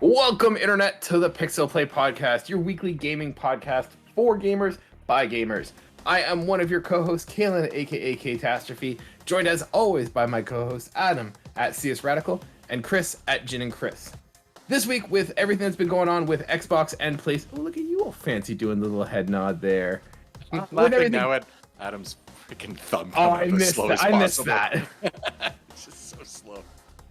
Welcome, Internet, to the PixelPlay Podcast, your weekly gaming podcast for gamers by gamers. I am one of your co-hosts, Kaylan, aka Catastrophe, joined as always by my co-host, Adam, at CS Radical, and Chris, at Gin and Chris. This week, with everything that's been going on with Xbox and PlayStation... Oh, look at you all fancy doing the little head nod there. I'm laughing now at Adam's freaking thumb. Oh, I missed that. It's just so slow.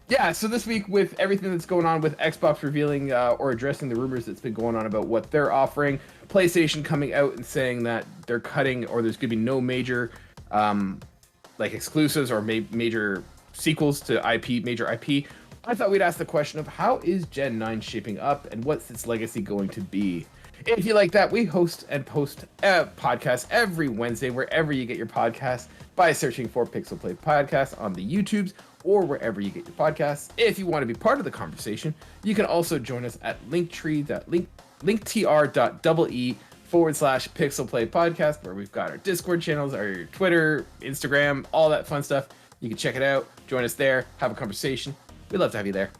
Yeah, so this week with everything that's going on with Xbox revealing or addressing the rumors that's been going on about what they're offering, PlayStation coming out and saying that they're cutting or there's going to be no major like exclusives or major sequels to major IP, I thought we'd ask the question of how is Gen 9 shaping up and what's its legacy going to be? If you like that, we host and post a podcast every Wednesday wherever you get your podcasts by searching for PixelPlay Podcast on the YouTubes or wherever you get your podcasts. If you want to be part of the conversation, you can also join us at linktr.ee/PixelPlay Podcast, where we've got our Discord channels, our Twitter, Instagram, all that fun stuff. You can check it out, join us there, have a conversation. We'd love to have you there.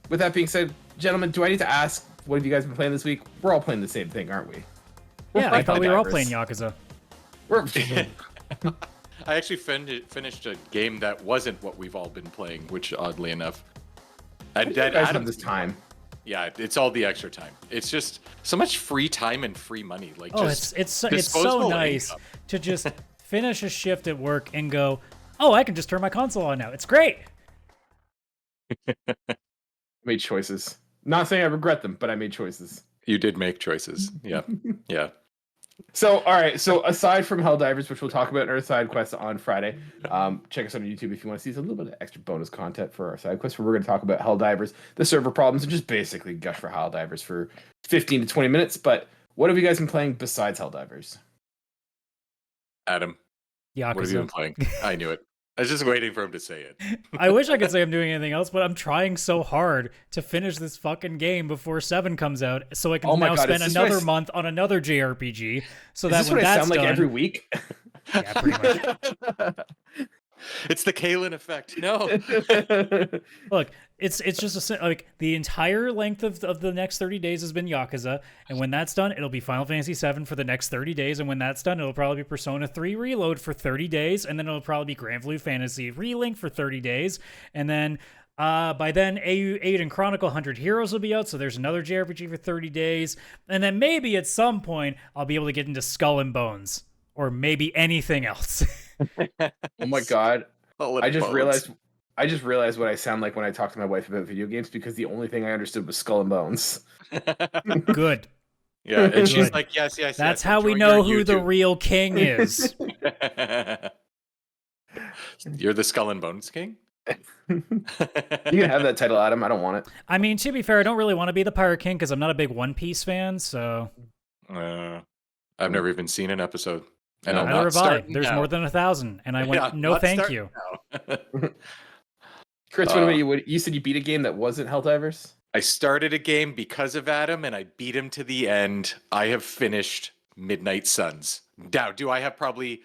With that being said, gentlemen, do I need to ask, what have you guys been playing this week? We're all playing the same thing, aren't we? Yeah, I thought we were all playing Yakuza. I actually finished a game that wasn't what we've all been playing, which oddly enough, I have this time. Yeah, it's all the extra time. It's just so much free time and free money. Like, it's so nice to just finish a shift at work and go, oh, I can just turn my console on now. It's great. Made choices. Not saying I regret them, but I made choices. You did make choices. Yeah. Yeah. So, all right. So, aside from Helldivers, which we'll talk about in our side quests on Friday, check us out on YouTube if you want to see a little bit of extra bonus content for our side quests, where we're going to talk about Helldivers, the server problems, and just basically gush for Helldivers for 15 to 20 minutes. But what have you guys been playing besides Helldivers? Adam, Yakuza. What have you been playing? I knew it. I was just waiting for him to say it. I wish I could say I'm doing anything else, but I'm trying so hard to finish this fucking game before 7 comes out, so I can spend another month on another JRPG. So that when that's done, like every week? Yeah, pretty much. It's the Kaylan effect. No. Look, it's just like the entire length of the next 30 days has been Yakuza, and when that's done, it'll be Final Fantasy VII for the next 30 days, and when that's done, it'll probably be Persona 3 Reload for 30 days, and then it'll probably be Grand Blue Fantasy Relink for 30 days, and then by then AU8 and Chronicle 100 Heroes will be out, so there's another JRPG for 30 days, and then maybe at some point I'll be able to get into Skull and Bones, or maybe anything else. Oh my god. I just Bones. realized what I sound like when I talk to my wife about video games, because the only thing I understood was Skull and Bones. Good. Yeah, and she's Good. like, yes. That's how we know who the real king is. You're the Skull and Bones King? You can have that title, Adam. I don't want it. I mean, to be fair, I don't really want to be the Pirate King because I'm not a big One Piece fan, so... I've never even seen an episode. And Neither have I. There's more than 1,000, and I went, no thank you. Chris, what about you? You said you beat a game that wasn't Helldivers? I started a game because of Adam, and I beat him to the end. I have finished Midnight Suns. Now, do I have probably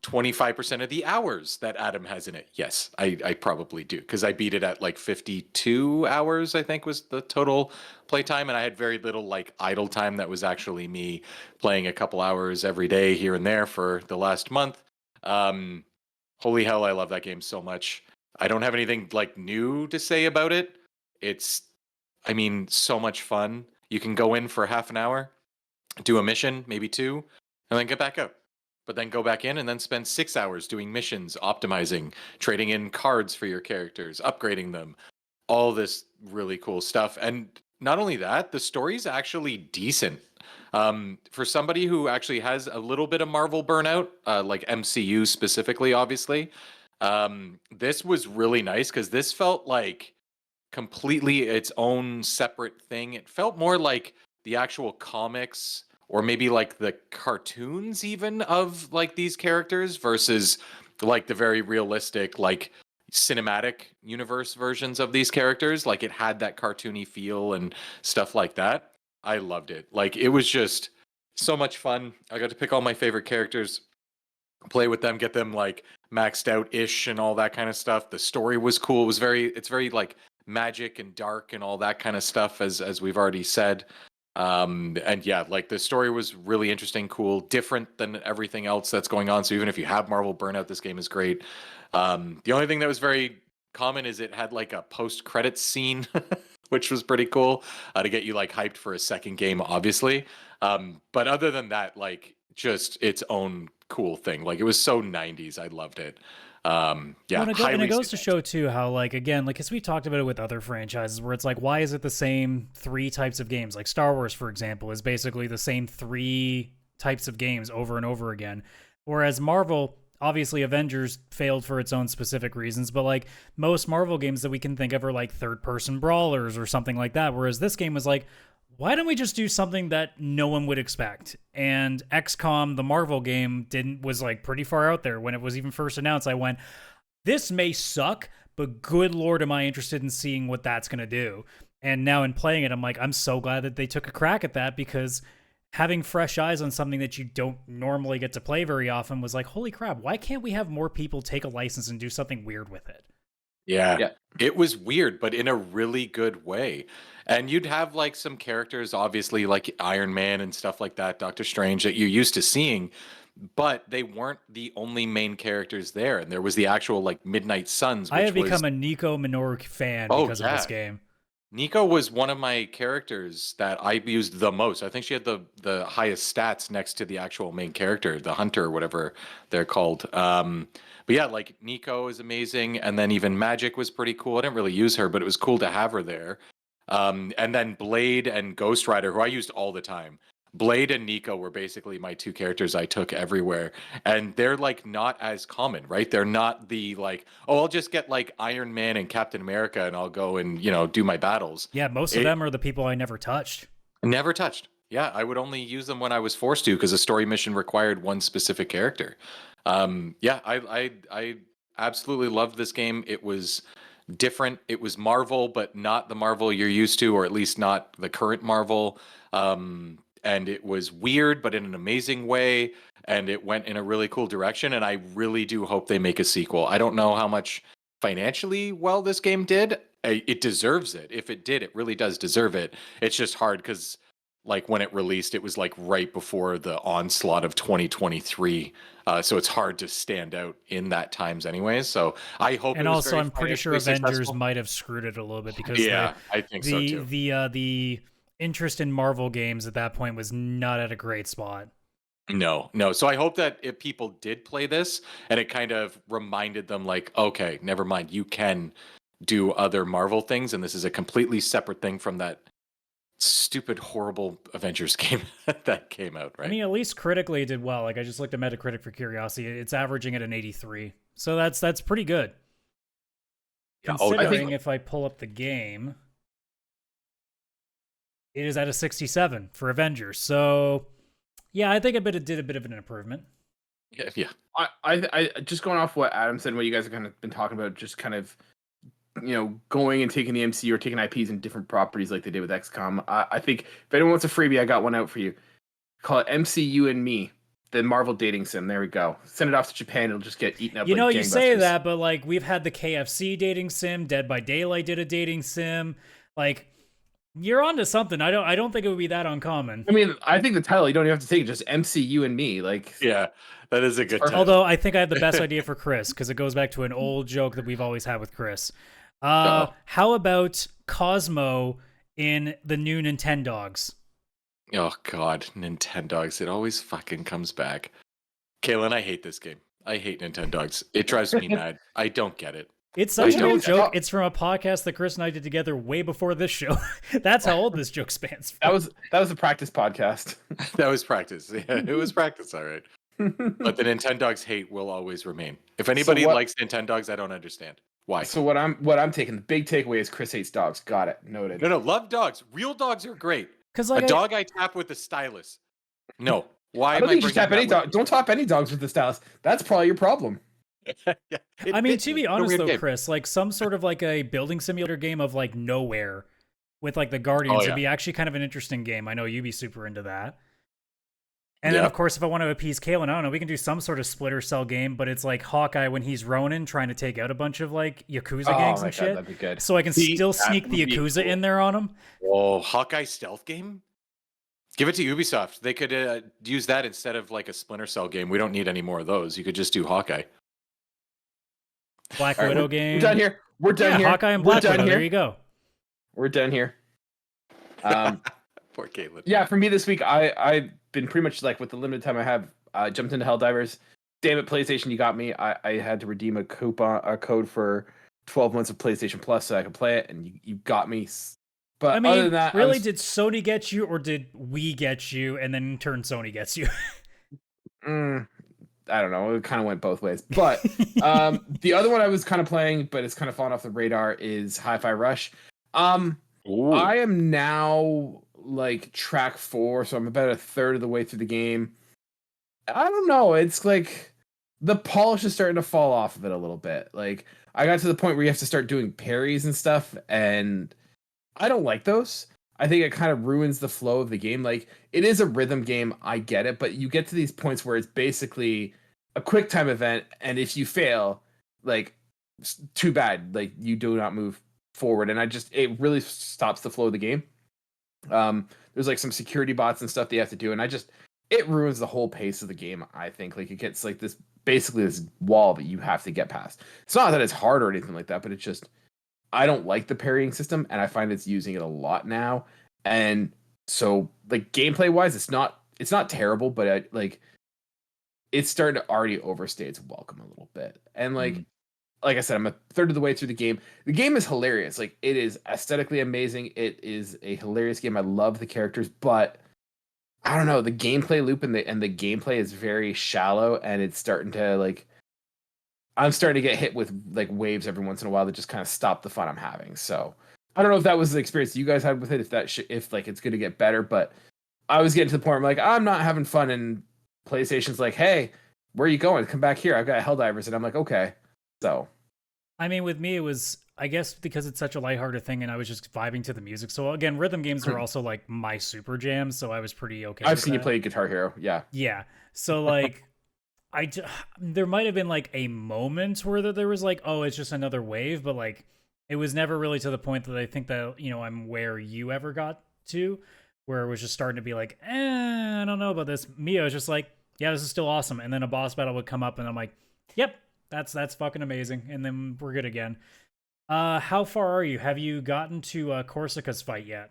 25% of the hours that Adam has in it? Yes, I probably do, because I beat it at like 52 hours, I think was the total playtime, and I had very little like idle time. That was actually me playing a couple hours every day here and there for the last month. Holy hell, I love that game so much. I don't have anything like new to say about it. It's, I mean, so much fun. You can go in for half an hour, do a mission, maybe 2, and then get back out. But then go back in and then spend 6 hours doing missions, optimizing, trading in cards for your characters, upgrading them, all this really cool stuff. And not only that, the story's actually decent. For somebody who actually has a little bit of Marvel burnout, like MCU specifically, obviously, this was really nice because this felt like completely its own separate thing. It felt more like the actual comics, or maybe like the cartoons even of like these characters versus like the very realistic like cinematic universe versions of these characters. Like it had that cartoony feel and stuff like that. I loved it. Like it was just so much fun. I got to pick all my favorite characters, play with them, get them like maxed out ish and all that kind of stuff. The story was cool. It's very like magic and dark and all that kind of stuff, as we've already said. And yeah, like the story was really interesting, cool, different than everything else that's going on. So even if you have Marvel Burnout, this game is great. The only thing that was very common is it had like a post-credits scene, which was pretty cool to get you like hyped for a second game, obviously. But other than that, like just its own cool thing. Like it was so 90s. I loved it. Yeah, well, and it goes to show too how, like, again, like, as we talked about it with other franchises where it's like, why is it the same 3 types of games? Like Star Wars, for example, is basically the same 3 types of games over and over again. Whereas Marvel, obviously Avengers failed for its own specific reasons, but like most Marvel games that we can think of are like third-person brawlers or something like that. Whereas this game was like, why don't we just do something that no one would expect? And XCOM, the Marvel game, was like pretty far out there. When it was even first announced, I went, this may suck, but good Lord, am I interested in seeing what that's going to do? And now in playing it, I'm like, I'm so glad that they took a crack at that, because having fresh eyes on something that you don't normally get to play very often was like, holy crap, why can't we have more people take a license and do something weird with it? Yeah, it was weird, but in a really good way. And you'd have like some characters, obviously, like Iron Man and stuff like that, Doctor Strange, that you're used to seeing, but they weren't the only main characters there. And there was the actual like Midnight Suns. I have become a Nico Minoru fan because of this game. Nico was one of my characters that I used the most. I think she had the highest stats next to the actual main character, the Hunter, or whatever they're called. But yeah, like Nico is amazing, and then even Magic was pretty cool. I didn't really use her, but it was cool to have her there. And then Blade and Ghost Rider, who I used all the time. Blade and Nico were basically my 2 characters I took everywhere, and they're like not as common, right? They're not the like, oh, I'll just get like Iron Man and Captain America and I'll go and, you know, do my battles. Yeah, most of them are the people I never touched. Never touched. Yeah, I would only use them when I was forced to, because a story mission required one specific character. Yeah, I absolutely loved this game. It was different. It was Marvel, but not the Marvel you're used to, or at least not the current Marvel. And it was weird, but in an amazing way. And it went in a really cool direction. And I really do hope they make a sequel. I don't know how much financially well this game did. It deserves it. If it did, it really does deserve it. It's just hard because, like, when it released, it was like right before the onslaught of 2023. So it's hard to stand out in that times anyways. So I hope. And also, I'm pretty sure Avengers might have screwed it a little bit, because I think so too. The interest in Marvel games at that point was not at a great spot. No. So I hope that if people did play this and it kind of reminded them, like, okay, never mind, you can do other Marvel things, and this is a completely separate thing from that stupid, horrible Avengers game that came out, right? I mean, at least critically it did well. Like, I just looked at Metacritic for curiosity. It's averaging at an 83. So that's pretty good. Yeah, Considering if I pull up the game, it is at a 67 for Avengers. So yeah, I think it did a bit of an improvement. Yeah. I just going off what Adam said and what you guys have kind of been talking about, just kind of, you know, going and taking the MCU or taking IPs and different properties like they did with XCOM. I think if anyone wants a freebie, I got one out for you. Call it MCU and Me, the Marvel dating sim. There we go. Send it off to Japan. It'll just get eaten up. You know, like you say that, but like, we've had the KFC dating sim. Dead by Daylight did a dating sim. Like, you're onto something. I don't think it would be that uncommon. I mean, I think the title, you don't even have to take it, just MCU and Me. Like, yeah, that is a good title. Although I think I have the best idea for Chris, because it goes back to an old joke that we've always had with Chris. How about Cosmo in the new Nintendogs? Oh God, Nintendogs! It always fucking comes back. Kaylan, I hate this game. I hate Nintendogs. It drives me mad. I don't get it. It's such an old joke. It's from a podcast that Chris and I did together way before this show. That's how old this joke spans from. That was a practice podcast. That was practice. Yeah, it was practice. All right. But the Nintendogs hate will always remain. If anybody likes Nintendogs, I don't understand why. So what I'm taking, the big takeaway is Chris hates dogs. Got it. Noted. No, love dogs. Real dogs are great. Because like a dog I tap with the stylus. No. Why? I don't think you should tap any dog. Don't tap any dogs with the stylus. That's probably your problem. Yeah, I mean, to be honest though, Chris, like some sort of like a building simulator game of like Nowhere with like the Guardians would be actually kind of an interesting game. I know you'd be super into that. And then, of course, if I want to appease Kaylan, I don't know, we can do some sort of Splinter Cell game, but it's like Hawkeye when he's Ronin trying to take out a bunch of like Yakuza gangs and shit. That'd be good. So I can still sneak the Yakuza in there on him. Oh, Hawkeye stealth game? Give it to Ubisoft. They could use that instead of like a Splinter Cell game. We don't need any more of those. You could just do Hawkeye. Black Widow game. We're done here. We're done here. Hawkeye and Black Widow. There you go. We're done here. Poor Kaylan. Yeah, for me this week, I've been pretty much like with the limited time I have, jumped into Helldivers. Damn it, PlayStation, you got me. I had to redeem a code for 12 months of PlayStation Plus so I could play it, and you got me. But I mean, other than that, really, did Sony get you, or did we get you, and then in turn Sony gets you? I don't know. It kind of went both ways. But the other one I was kind of playing, but it's kind of fallen off the radar, is Hi-Fi Rush. I am now like track 4, so I'm about a third of the way through the game. I don't know. It's like the polish is starting to fall off of it a little bit. Like I got to the point where you have to start doing parries and stuff, and I don't like those. I think it kind of ruins the flow of the game. Like it is a rhythm game, I get it, but you get to these points where it's basically a quick time event, and if you fail, like too bad. Like you do not move forward, and it really stops the flow of the game. There's like some security bots and stuff that you have to do, and it ruins the whole pace of the game. I think like it gets like this basically this wall that you have to get past. It's not that it's hard or anything like that, but it's just I don't like the parrying system, and I find it's using it a lot now. And so like gameplay wise, it's not terrible, but it's starting to already overstay its welcome a little bit. And like I said, I'm a third of the way through the game. The game is hilarious. Like it is aesthetically amazing. It is a hilarious game. I love the characters, but I don't know, the gameplay loop and the gameplay is very shallow, and it's starting to like I'm starting to get hit with like waves every once in a while that just kind of stop the fun I'm having. So I don't know if that was the experience you guys had with it, if like it's going to get better, but I was getting to the point where I'm like, I'm not having fun, and PlayStation's like, hey, where are you going? Come back here. I've got Helldivers, and I'm like, okay. So, I mean, with me, it was, I guess, because it's such a lighthearted thing, and I was just vibing to the music. So again, rhythm games are also like my super jam, so I was pretty okay. I've seen you play Guitar Hero, yeah. Yeah. So like, there might have been like a moment where there was like, oh, it's just another wave, but like, it was never really to the point that I think that I'm where you ever got to, where it was just starting to be like, I don't know about this. Mia was just like, yeah, this is still awesome, and then a boss battle would come up, and I'm like, yep. That's fucking amazing, and then we're good again. How far are you? Have you gotten to Corsica's fight yet?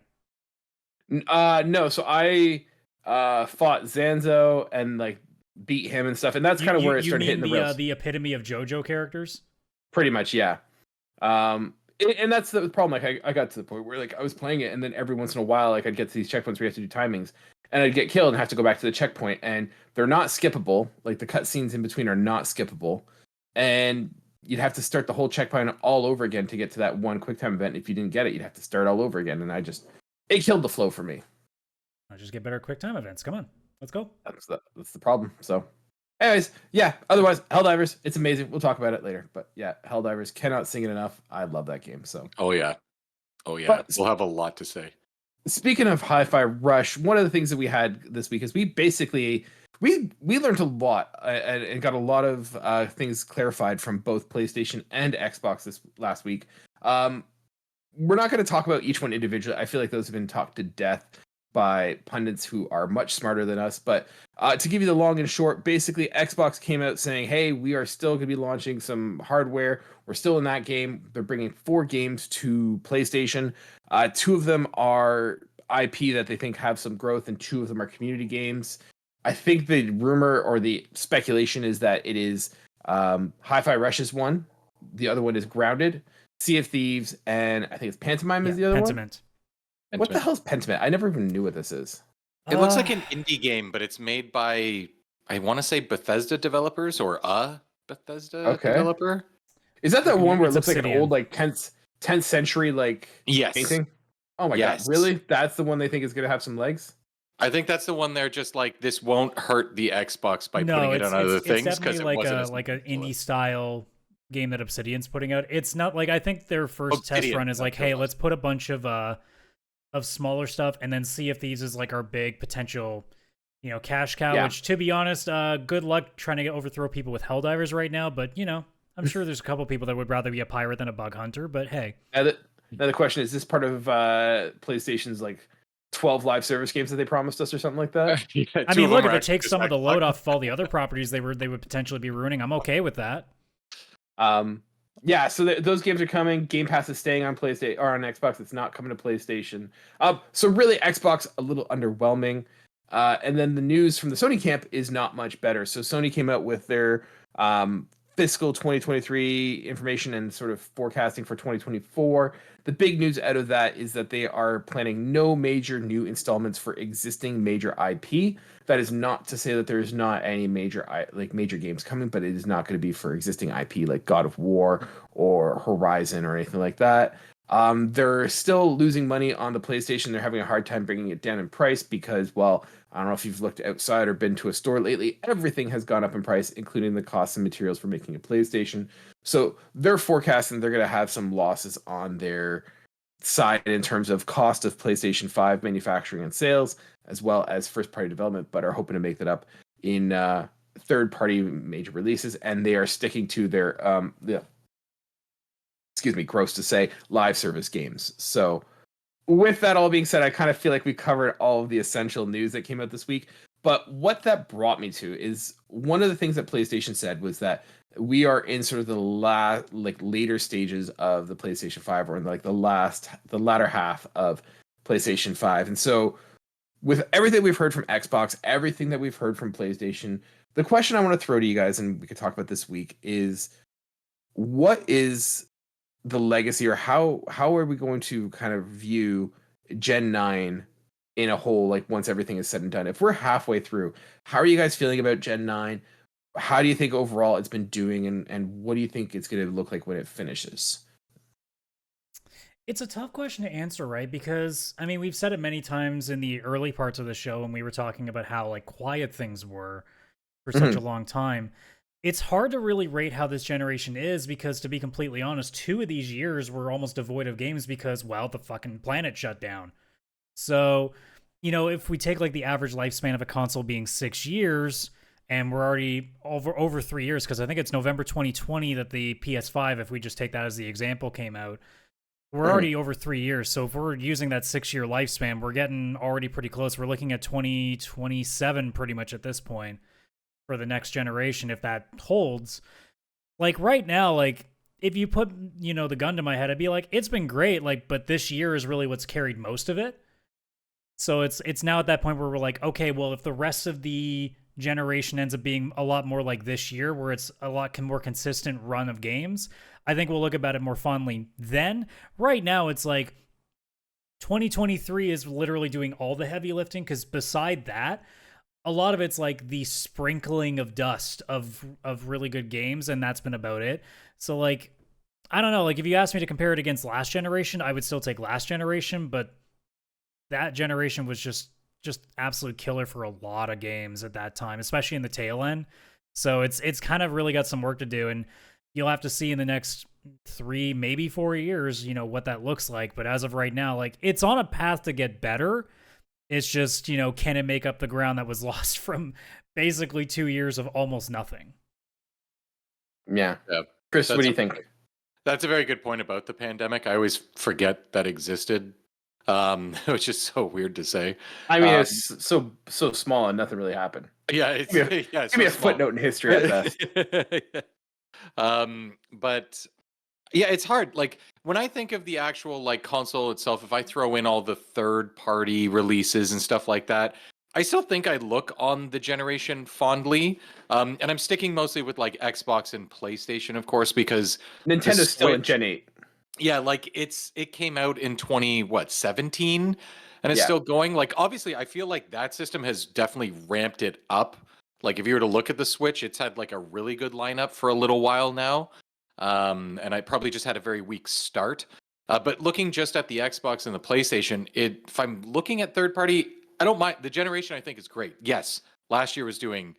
No. So I fought Zanzo and like beat him and stuff, and that's kind of where it started hitting the rails. The epitome of JoJo characters. Pretty much, yeah. And that's the problem. Like I got to the point where like I was playing it, and then every once in a while, like I'd get to these checkpoints where you have to do timings, and I'd get killed and have to go back to the checkpoint, and they're not skippable. Like the cutscenes in between are not skippable. And you'd have to start the whole checkpoint all over again to get to that one QuickTime event. If you didn't get it, you'd have to start all over again. And it killed the flow for me. I'll just get better QuickTime events. Come on, let's go. That's the problem. So, anyways, yeah. Otherwise, Helldivers, it's amazing. We'll talk about it later. But yeah, Helldivers, cannot sing it enough. I love that game. So. Oh yeah. But we'll have a lot to say. Speaking of Hi-Fi Rush, one of the things that we had this week is we basically. We learned a lot and got a lot of things clarified from both PlayStation and Xbox this last week. We're not going to talk about each one individually. I feel like those have been talked to death by pundits who are much smarter than us. But to give you the long and short, basically Xbox came out saying, hey, we are still going to be launching some hardware. We're still in that game. They're bringing 4 games to PlayStation. 2 of them are IP that they think have some growth, and 2 of them are community games. I think the rumor or the speculation is that it is Hi-Fi Rush is one. The other one is Grounded, Sea of Thieves, and I think it's Pantomime is the other one. What the hell is Pentiment? I never even knew what this is. It looks like an indie game, but it's made by, I want to say Bethesda developers or a Bethesda developer. Is that the one where it looks like an old like 10th century like painting? Oh my god, really? That's the one they think is going to have some legs? I think that's the one they're just like, this won't hurt the Xbox by putting it on other things. It's definitely like an indie style game that Obsidian's putting out. It's not like, I think their first test run is like, hey, let's put a bunch of smaller stuff and then see if these is like our big potential cash cow. Yeah. Which, to be honest, good luck trying to overthrow people with Helldivers right now. But I'm sure there's a couple people that would rather be a pirate than a bug hunter. But hey, Now the question is this part of PlayStation's like 12 live service games that they promised us or something like that? Yeah, I two mean, of look, them if are it takes actually some of the just load off of all the other properties they would potentially be ruining, I'm okay with that. Yeah, so those games are coming. Game Pass is staying on PlayStation or on Xbox. It's not coming to PlayStation. So really, Xbox a little underwhelming. And then the news from the Sony camp is not much better. So Sony came out with their fiscal 2023 information and sort of forecasting for 2024. The big news out of that is that they are planning no major new installments for existing major IP. That is not to say that there's not any major games coming, but it is not going to be for existing IP like God of War or Horizon or anything like that. They're still losing money on the PlayStation. They're having a hard time bringing it down in price because, well, I don't know if you've looked outside or been to a store lately. Everything has gone up in price, including the costs and materials for making a PlayStation. So they're forecasting they're going to have some losses on their side in terms of cost of PlayStation 5 manufacturing and sales, as well as first-party development, but are hoping to make that up in third-party major releases. And they are sticking to their, gross to say, live service games. So with that all being said, I kind of feel like we covered all of the essential news that came out this week. But what that brought me to is one of the things that PlayStation said was that we are in sort of the later stages of the PlayStation 5, or in like the latter half of PlayStation 5. And so with everything we've heard from Xbox, everything that we've heard from PlayStation, the question I want to throw to you guys, and we could talk about this week, is what is the legacy, or how are we going to kind of view Gen 9 in a whole, like once everything is said and done? If we're halfway through, how are you guys feeling about Gen 9? How do you think overall it's been doing, and what do you think it's going to look like when it finishes? It's a tough question to answer, right? Because, I mean, we've said it many times in the early parts of the show when we were talking about how like quiet things were for such a long time. It's hard to really rate how this generation is because, to be completely honest, 2 of these years were almost devoid of games because, well, the fucking planet shut down. So, if we take like the average lifespan of a console being 6 years, and we're already over 3 years, because I think it's November 2020 that the PS5, if we just take that as the example, came out. We're already over 3 years. So if we're using that 6-year lifespan, we're getting already pretty close. We're looking at 2027 pretty much at this point for the next generation, if that holds. Like right now, like if you put, the gun to my head, I'd be like, it's been great, like, but this year is really what's carried most of it. So it's now at that point where we're like, okay, well, if the rest of the generation ends up being a lot more like this year, where it's a lot more consistent run of games, I think we'll look about it more fondly then. Right now, it's like 2023 is literally doing all the heavy lifting, because beside that, a lot of it's like the sprinkling of dust of really good games, and that's been about it. So like, I don't know, like if you asked me to compare it against last generation, I would still take last generation, but that generation was just absolute killer for a lot of games at that time, especially in the tail end. So it's kind of really got some work to do, and you'll have to see in the next 3, maybe 4 years, what that looks like. But as of right now, like it's on a path to get better. It's just, can it make up the ground that was lost from basically 2 years of almost nothing? Yeah. Chris, what do you think? That's a very good point about the pandemic. I always forget that existed, which is so weird to say. I mean, it's so small and nothing really happened. Yeah, give me a footnote in history at best. But yeah, it's hard. Like when I think of the actual like console itself, if I throw in all the third-party releases and stuff like that, I still think I look on the generation fondly. And I'm sticking mostly with like Xbox and PlayStation, of course, because Nintendo's still in Gen 8. Yeah, like it came out in 17, and it's still going. Like obviously, I feel like that system has definitely ramped it up. Like if you were to look at the Switch, it's had like a really good lineup for a little while now. And I probably just had a very weak start. But looking just at the Xbox and the PlayStation, if I'm looking at third party, I don't mind. The generation I think is great. Yes, last year was doing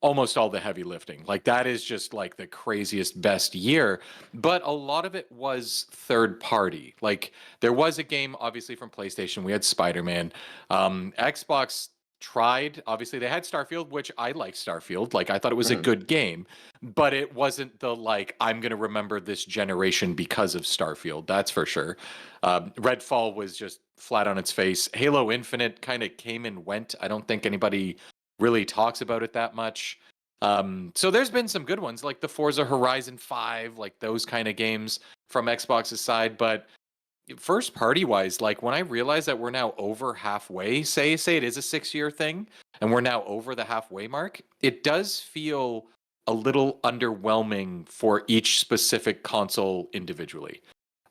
almost all the heavy lifting. Like that is just like the craziest best year. But a lot of it was third party. Like there was a game obviously from PlayStation. We had Spider-Man. Xbox tried. Obviously, they had Starfield, which I like Starfield. Like, I thought it was a good game, but it wasn't the like I'm gonna remember this generation because of Starfield. That's for sure. Redfall was just flat on its face. Halo Infinite kind of came and went. I don't think anybody really talks about it that much. So there's been some good ones like the Forza Horizon 5, like those kind of games from Xbox's side, but first party wise, like when I realize that we're now over halfway, say it is a 6-year thing and we're now over the halfway mark, it does feel a little underwhelming for each specific console individually.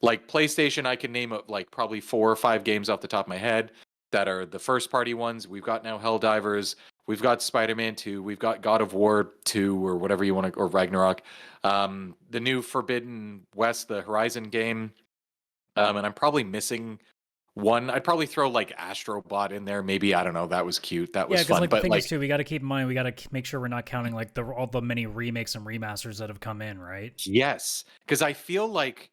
Like PlayStation, I can name like probably 4 or 5 games off the top of my head that are the first party ones. We've got now Helldivers, we've got Spider-Man 2, we've got God of War 2 or whatever you want to, or Ragnarok. The new Forbidden West, the Horizon game. And I'm probably missing one. I'd probably throw like Astrobot in there. Maybe, I don't know. That was cute. That was fun. Like the but thing like, is too, we got to keep in mind, we got to make sure we're not counting like all the many remakes and remasters that have come in, right? yes, because I feel like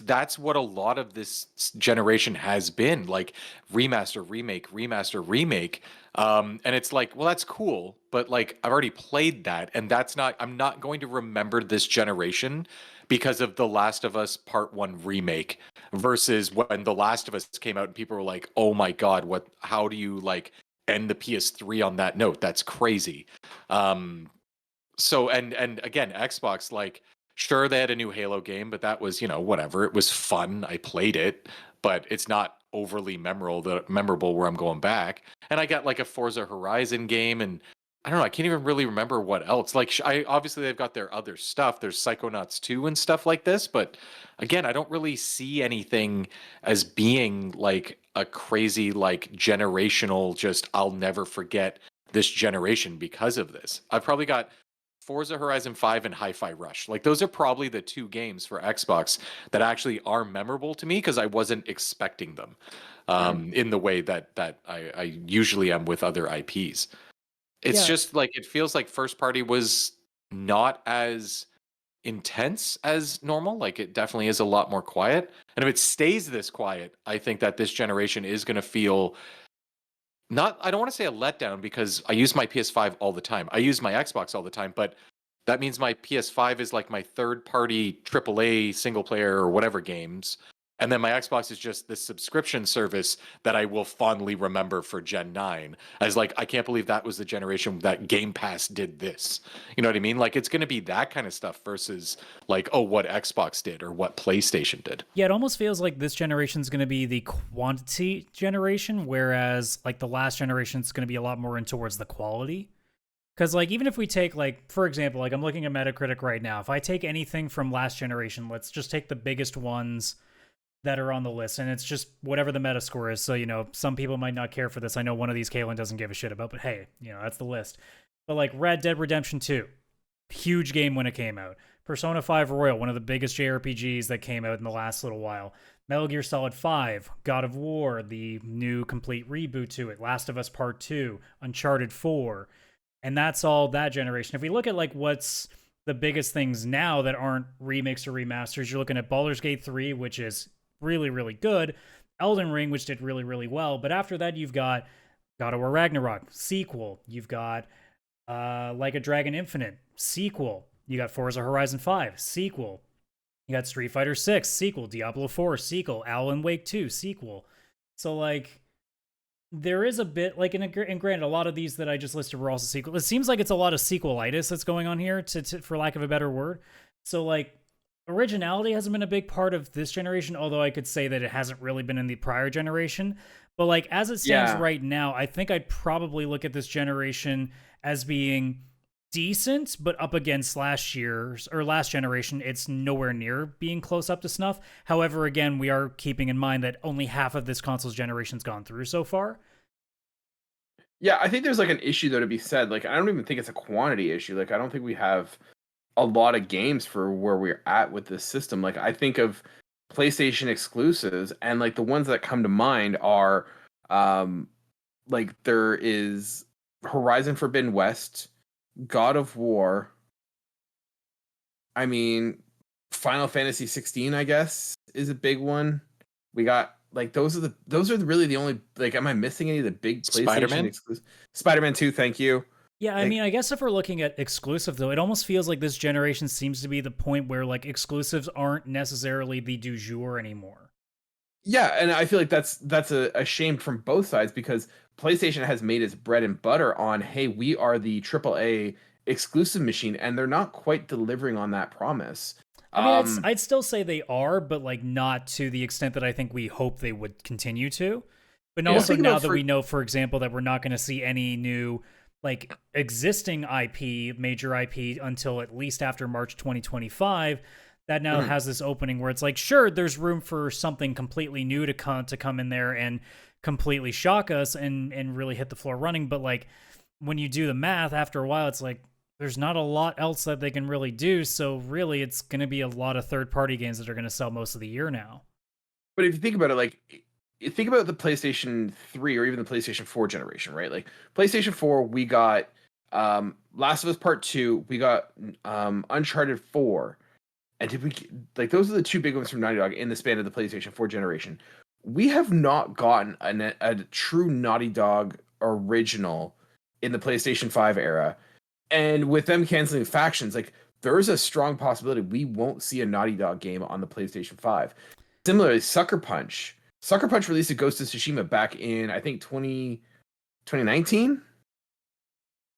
that's what a lot of this generation has been, like remaster, remake, remaster, remake. And it's like, well, that's cool, but like I've already played that, and I'm not going to remember this generation because of The Last of Us Part 1 remake versus when The Last of Us came out and people were like, oh my God, how do you like end the PS3 on that note? That's crazy. So and again, Xbox, like, sure, they had a new Halo game, but that was, whatever. It was fun. I played it, but it's not overly memorable where I'm going back. And I got like a Forza Horizon game, and I don't know, I can't even really remember what else. Like, I obviously they've got their other stuff. There's Psychonauts 2 and stuff like this, but again, I don't really see anything as being like a crazy, like generational, just I'll never forget this generation because of this. I've probably got Forza Horizon 5 and Hi-Fi Rush. Like, those are probably the 2 games for Xbox that actually are memorable to me because I wasn't expecting them in the way that I usually am with other IPs. It's just like, it feels like first party was not as intense as normal. Like, it definitely is a lot more quiet. And if it stays this quiet, I think that this generation is going to feel I don't want to say a letdown because I use my PS5 all the time. I use my Xbox all the time, but that means my PS5 is like my third party AAA single player or whatever games. And then my Xbox is just this subscription service that I will fondly remember for Gen 9 as like, I can't believe that was the generation that Game Pass did this. You know what I mean? Like, it's going to be that kind of stuff versus like, oh, what Xbox did or what PlayStation did. Yeah, it almost feels like this generation is going to be the quantity generation, whereas like the last generation is going to be a lot more in towards the quality. Because like, even if we take like, for example, like I'm looking at Metacritic right now, if I take anything from last generation, let's just take the biggest ones that are on the list, and it's just whatever the meta score is. So, some people might not care for this. I know one of these Kaylan doesn't give a shit about, but hey, that's the list. But like Red Dead Redemption 2, huge game when it came out. Persona 5 Royal, one of the biggest JRPGs that came out in the last little while. Metal Gear Solid 5, God of War, the new complete reboot to it, Last of Us Part 2, Uncharted 4, and that's all that generation. If we look at like what's the biggest things now that aren't remakes or remasters, you're looking at Baldur's Gate 3, which is really, really good. Elden Ring, which did really, really well. But after that, you've got God of War Ragnarok, sequel. You've got Like a Dragon Infinite, sequel. You got Forza Horizon 5, sequel. You got Street Fighter 6, sequel. Diablo 4, sequel. Alan Wake 2, sequel. So, like, there is a bit, like, and granted, a lot of these that I just listed were also sequel. It seems like it's a lot of sequelitis that's going on here, for lack of a better word. So, like, originality hasn't been a big part of this generation, although I could say that it hasn't really been in the prior generation. But like, as it stands right now, I think I'd probably look at this generation as being decent, but up against last generation, it's nowhere near being close up to snuff. However, again, we are keeping in mind that only half of this console's generation's gone through so far. Yeah, I think there's like an issue though to be said. Like, I don't even think it's a quantity issue. Like, I don't think we have a lot of games for where we're at with this system. Like, I think of PlayStation exclusives, and like the ones that come to mind are like there is Horizon Forbidden West, God of War. I mean, Final Fantasy 16, I guess, is a big one. We got like those are really the only, like, am I missing any of the big PlayStation Spider-Man? exclusive? Spider-Man 2, thank you. Yeah, I Like- mean, I guess if we're looking at exclusive though, it almost feels like this generation seems to be the point where like exclusives aren't necessarily the du jour anymore. Yeah, and I feel like that's a shame from both sides, because PlayStation has made its bread and butter on, hey, we are the AAA exclusive machine, and they're not quite delivering on that promise. I mean, I'd still say they are, but like not to the extent that I think we hope they would continue to. But Yeah. also Think now about that we know, for example, that we're not going to see any new like existing IP, major IP until at least after March 2025, that now has this opening where it's like, sure, there's room for something completely new to come in there and completely shock us and really hit the floor running. But like when you do the math, after a while, it's like there's not a lot else that they can really do. So really, it's going to be a lot of third-party games that are going to sell most of the year now. But if you think about it, like, you think about the PlayStation 3 or even the PlayStation 4 generation, right? Like PlayStation 4, we got Last of Us Part 2, we got Uncharted 4. And did we, like, those are the two big ones from Naughty Dog in the span of the PlayStation 4 generation. We have not gotten a true Naughty Dog original in the PlayStation 5 era. And with them canceling Factions, like, there's a strong possibility we won't see a Naughty Dog game on the PlayStation 5. Similarly, Sucker Punch released a Ghost of Tsushima back in, I think, 2019.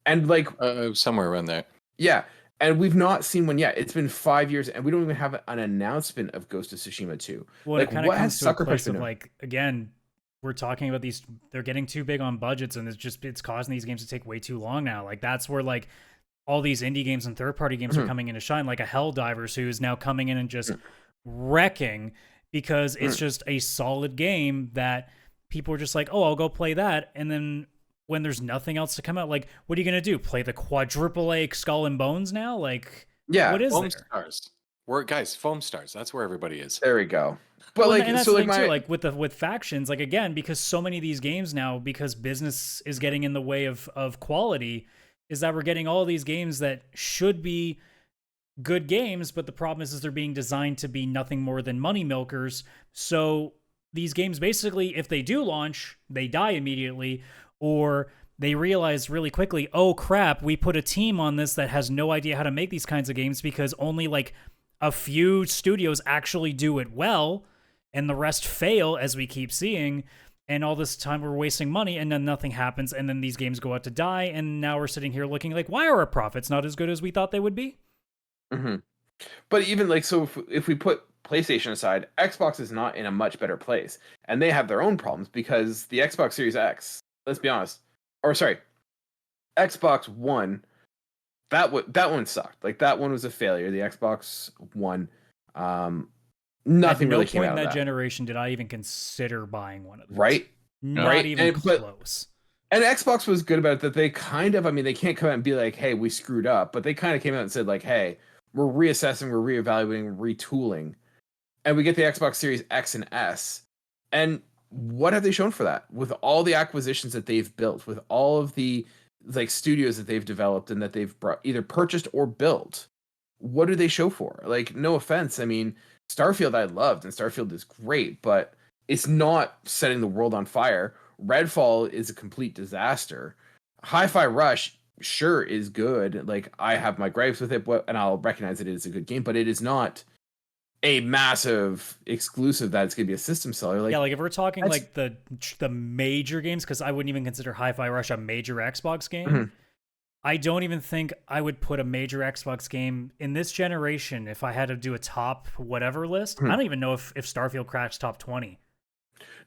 And like somewhere around there. Yeah. And we've not seen one yet. It's been 5 years, and we don't even have an announcement of Ghost of Tsushima 2. Well, like, it kind of what comes has to Sucker a place Punch been of doing? like, again, we're talking about these, they're getting too big on budgets, and it's causing these games to take way too long now. Like that's where like all these indie games and third-party games are coming in to shine, like a Helldivers, who is now coming in and just wrecking because it's just a solid game that people are just like, oh, I'll go play that. And then when there's nothing else to come out, like, what are you going to do? Play the quadruple A Skull and Bones now? Like, Yeah, what is Foam there? Stars. We're guys, Foam Stars. That's where everybody is. There we go. But Well, like, and that's so the like thing too, like with Factions, like again, because so many of these games now, because business is getting in the way of quality, is that we're getting all these games that should be good games, but the problem is they're being designed to be nothing more than money milkers. So these games basically, if they do launch, they die immediately, or they realize really quickly, oh crap, we put a team on this that has no idea how to make these kinds of games because only like a few studios actually do it well and the rest fail, as we keep seeing. And all this time we're wasting money and then nothing happens. And then these games go out to die. And now we're sitting here looking like, why are our profits not as good as we thought they would be? But even like, so if we put PlayStation aside, Xbox is not in a much better place, and they have their own problems because the Xbox Series X, let's be honest, or sorry, Xbox One, that one sucked. Like that one was a failure. The Xbox One, nothing really came out of At no point in that that. generation did I even consider buying one of those. Right? Not Right. even But close. And Xbox was good about it, that they kind of, I mean, they can't come out and be like, hey, we screwed up, but they kind of came out and said like, hey, we're reassessing, we're reevaluating, retooling. And we get the Xbox Series X and S. And what have they shown for that? With all the acquisitions that they've built, with all of the like studios that they've developed and that they've either purchased or built, what do they show for? Like, no offense, I mean, Starfield I loved, and Starfield is great, but it's not setting the world on fire. Redfall is a complete disaster. Hi-Fi Rush, sure, is good. Like, I have my gripes with it, and I'll recognize that it is a good game, but it is not a massive exclusive that it's going to be a system seller. Like, yeah, like if we're talking like the major games, because I wouldn't even consider Hi-Fi Rush a major Xbox game. I don't even think I would put a major Xbox game in this generation if I had to do a top whatever list. I don't even know if Starfield cracks top 20.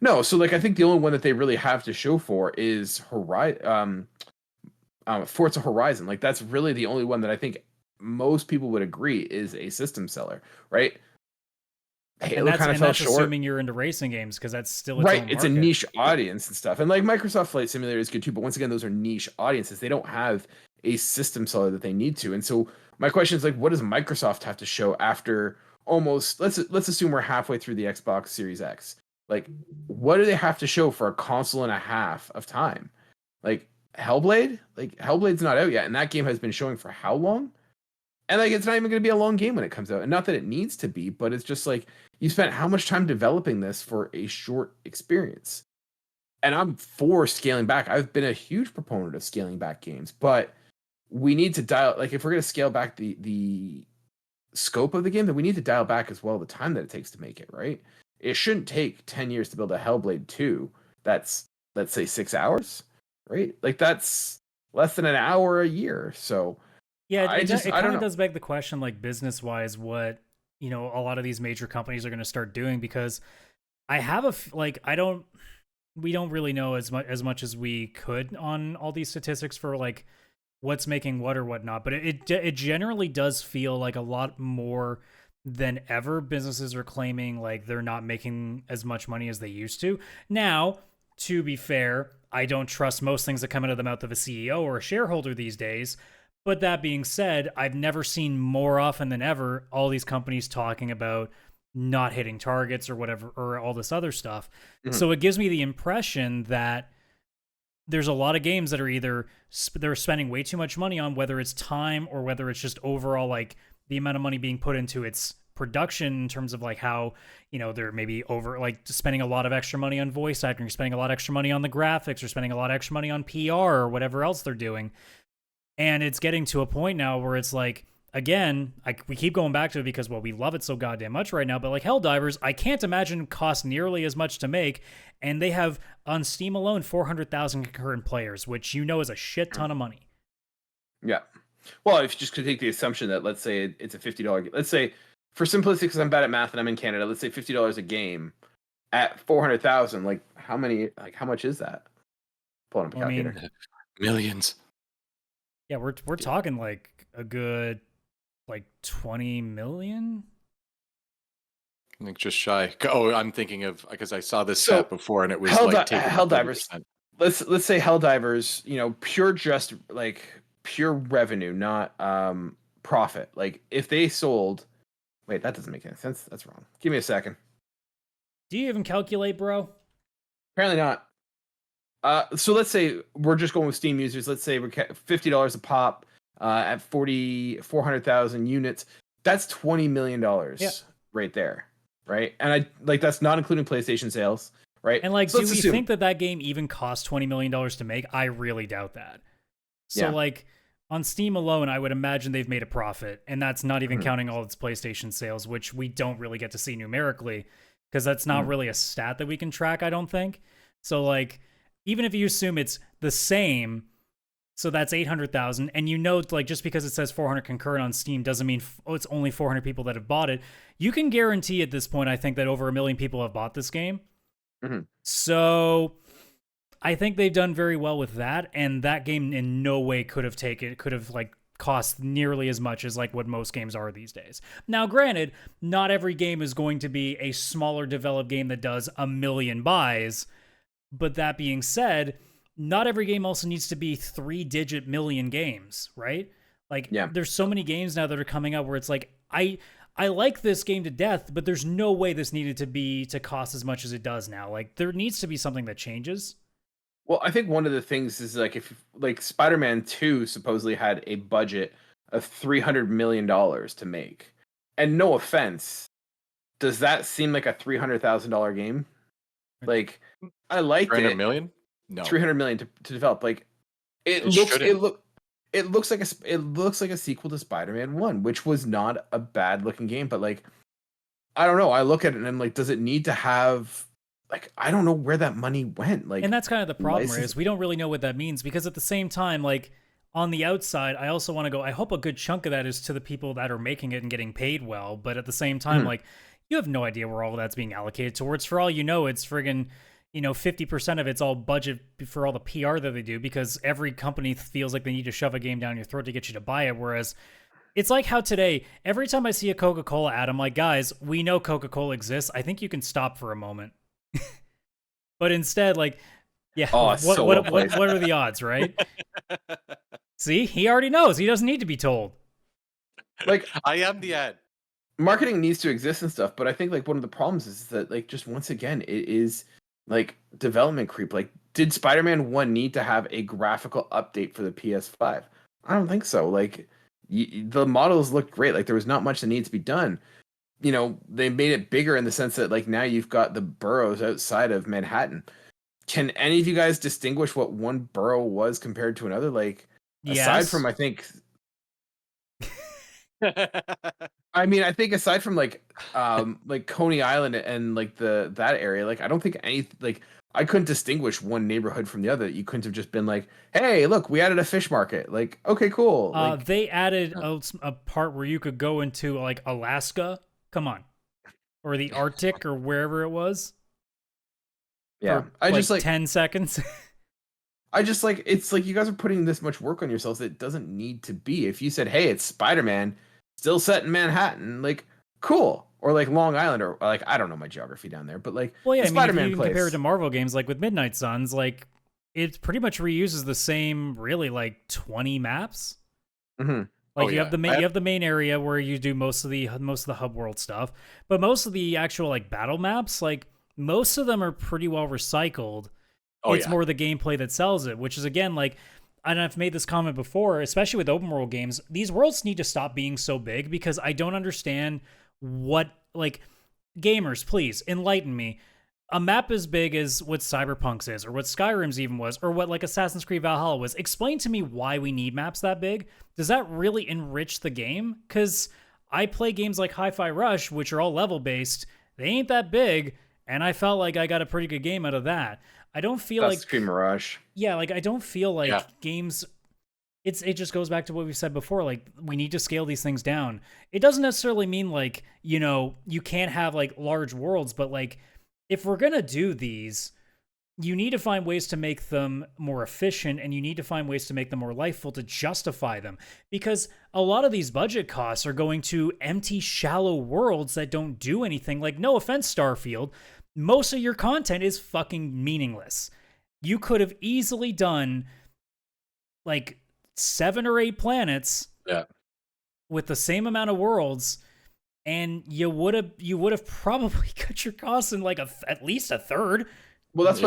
No, so like I think the only one that they really have to show for is Forza Horizon. Like that's really the only one that I think most people would agree is a system seller, right? Halo kind of fell short. Assuming you're into racing games, because that's still its right. own It's a market. niche audience and stuff, and like Microsoft Flight Simulator is good too. But once again, those are niche audiences. They don't have a system seller that they need to. And so my question is like, what does Microsoft have to show after almost? Let's assume we're halfway through the Xbox Series X. Like, what do they have to show for a console and a half of time? Like Hellblade? Like Hellblade's not out yet, and that game has been showing for how long? And like it's not even going to be a long game when it comes out. And not that it needs to be, but it's just like you spent how much time developing this for a short experience. And I'm for scaling back. I've been a huge proponent of scaling back games, but we need to dial, like if we're going to scale back the scope of the game, then we need to dial back as well the time that it takes to make it, right? It shouldn't take 10 years to build a Hellblade 2. That's, let's say, 6 hours, right? Like that's less than an hour a year. So Yeah, I kind don't of know. does beg the question, like business wise, what a lot of these major companies are going to start doing, because I have we don't really know as much as we could on all these statistics for like what's making what or whatnot, but it generally does feel like a lot more than ever businesses are claiming like they're not making as much money as they used to. Now, to be fair, I don't trust most things that come out of the mouth of a CEO or a shareholder these days. But that being said, I've never seen more often than ever all these companies talking about not hitting targets or whatever, or all this other stuff. Mhm. So it gives me the impression that there's a lot of games that are either they're spending way too much money on, whether it's time or whether it's just overall like the amount of money being put into its production in terms of like how they're maybe over like spending a lot of extra money on voice acting, or spending a lot extra money on the graphics, or spending a lot extra money on PR or whatever else they're doing. And it's getting to a point now where it's like, again, we keep going back to it because, well, we love it so goddamn much right now. But like Helldivers, I can't imagine cost nearly as much to make. And they have, on Steam alone, 400,000 concurrent players, which is a shit ton of money. Yeah. Well, if you just could take the assumption that, let's say it's a $50 game. Let's say, for simplicity, because I'm bad at math and I'm in Canada, let's say $50 a game at 400,000. Like, how much is that? Pulling up a calculator. Millions. Yeah, we're talking like a good like 20 million. I think just shy. Oh, I'm thinking of, because I saw this stat before and it was like taking Helldivers. 30%. Let's say Helldivers, pure revenue, not profit. Like if they sold, wait, that doesn't make any sense. That's wrong. Give me a second. Do you even calculate, bro? Apparently not. So let's say we're just going with Steam users. Let's say we're $50 a pop at 400,000 units. That's $20 million right there, right? And that's not including PlayStation sales, right? And like, so do we think that game even cost $20 million to make? I really doubt that. So like on Steam alone, I would imagine they've made a profit, and that's not even counting all its PlayStation sales, which we don't really get to see numerically because that's not really a stat that we can track, I don't think. So like, even if you assume it's the same, so that's 800,000, and like just because it says 400 concurrent on Steam doesn't mean it's only 400 people that have bought it. You can guarantee at this point, I think, that over 1 million people have bought this game. So I think they've done very well with that, and that game in no way could have like cost nearly as much as like what most games are these days. Now, granted, not every game is going to be a smaller developed game that does 1 million buys. But that being said, not every game also needs to be 3-digit million games, right? Like, there's so many games now that are coming out where it's like, I like this game to death, but there's no way this needed to cost as much as it does now. Like, there needs to be something that changes. Well, I think one of the things is like if like Spider-Man 2 supposedly had a budget of $300 million to make. And no offense, does that seem like a $300,000 game? Like, I liked 300 million? No. 300 million to develop. Like it looks like a sequel to Spider-Man 1, which was not a bad looking game, but like I don't know, I look at it and I'm like, does it need to have, like, I don't know where that money went. Like, and that's kind of the problem, is we don't really know what that means, because at the same time, like on the outside, I also want to go, I hope a good chunk of that is to the people that are making it and getting paid well, but at the same time, like, you have no idea where all that's being allocated towards. For all you know, it's friggin', 50% of it's all budget for all the PR that they do, because every company feels like they need to shove a game down your throat to get you to buy it. Whereas it's like how today, every time I see a Coca-Cola ad, I'm like, guys, we know Coca-Cola exists. I think you can stop for a moment. But instead, like, yeah, what are the odds, right? See, he already knows. He doesn't need to be told. Like, I am the ad. Marketing needs to exist and stuff, but I think like one of the problems is that, like, just once again, it is like development creep. Like, did Spider-Man 1 need to have a graphical update for the PS5? I don't think so. Like, the models looked great. Like there was not much that needed to be done. You know, they made it bigger in the sense that like now you've got the boroughs outside of Manhattan. Can any of you guys distinguish what one borough was compared to another? Like aside from, I think, I think aside from like Coney Island and like that area, like I don't think I couldn't distinguish one neighborhood from the other. You couldn't have just been like, hey, look, we added a fish market. Like, okay, cool. Like, they added a part where you could go into like Alaska. Come on. Or the Arctic or wherever it was. Yeah. I just like 10 seconds. I just like, it's like you guys are putting this much work on yourselves that it doesn't need to be. If you said, hey, it's Spider-Man, still set in Manhattan, like, cool. Or like Long Island, or like, I don't know my geography down there, but like, well, yeah, Spider-Man if you compare it to Marvel games, like with Midnight Suns, like it pretty much reuses the same, really, like 20 maps. Mm-hmm. Like you have the main area where you do most of the hub world stuff, but most of the actual like battle maps, like most of them are pretty well recycled. It's more the gameplay that sells it, which is again like, and I've made this comment before, especially with open world games, these worlds need to stop being so big because I don't understand what, like, gamers, please enlighten me. A map as big as what Cyberpunk's is, or what Skyrim's even was, or what like Assassin's Creed Valhalla was. Explain to me why we need maps that big. Does that really enrich the game? Because I play games like Hi-Fi Rush, which are all level-based. They ain't that big, and I felt like I got a pretty good game out of that. I don't feel like Scream Mirage. Yeah, like I don't feel like games. It just goes back to what we said before. Like we need to scale these things down. It doesn't necessarily mean like, you know, you can't have like large worlds, but like if we're gonna do these, you need to find ways to make them more efficient, and you need to find ways to make them more lifeful to justify them. Because a lot of these budget costs are going to empty, shallow worlds that don't do anything. Like, no offense, Starfield, most of your content is fucking meaningless. You could have easily done like 7 or 8 planets with the same amount of worlds, and you would have probably cut your costs in like at least a third. Well, that's